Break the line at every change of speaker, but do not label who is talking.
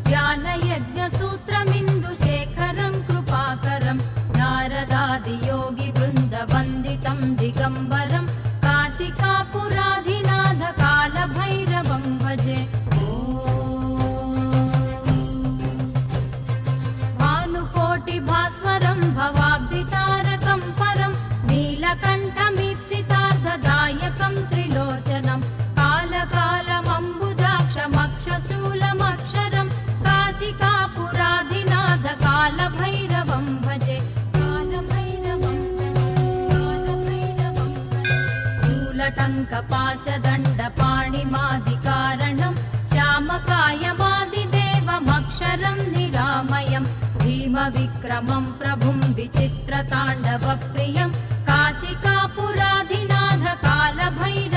ज्ञानयज्ञसूत्रमिन्दुशेखरं कृपाकरं नारदादियोगिवृन्दवन्दितं दिगम्बरं काशिकापुराधिनाथ कालभैरवं भजे। भानुकोटिभास्वरं भवाब्धितारकं परं नीलकण्ठमीप्सितार्थदायकं त्रिलोचनं कालकालमम्बुजाक्षमक्षशूलमक्षरं काशिकापुराधिनाथ कालभैरवं भजे। शूलटङ्कपाशदण्डपाणिमादिकारणं श्यामकायमादिदेवमक्षरं निरामयं भीमविक्रमं प्रभुं विचित्रताण्डवप्रियं काशिकापुराधिनाथ कालभैरवं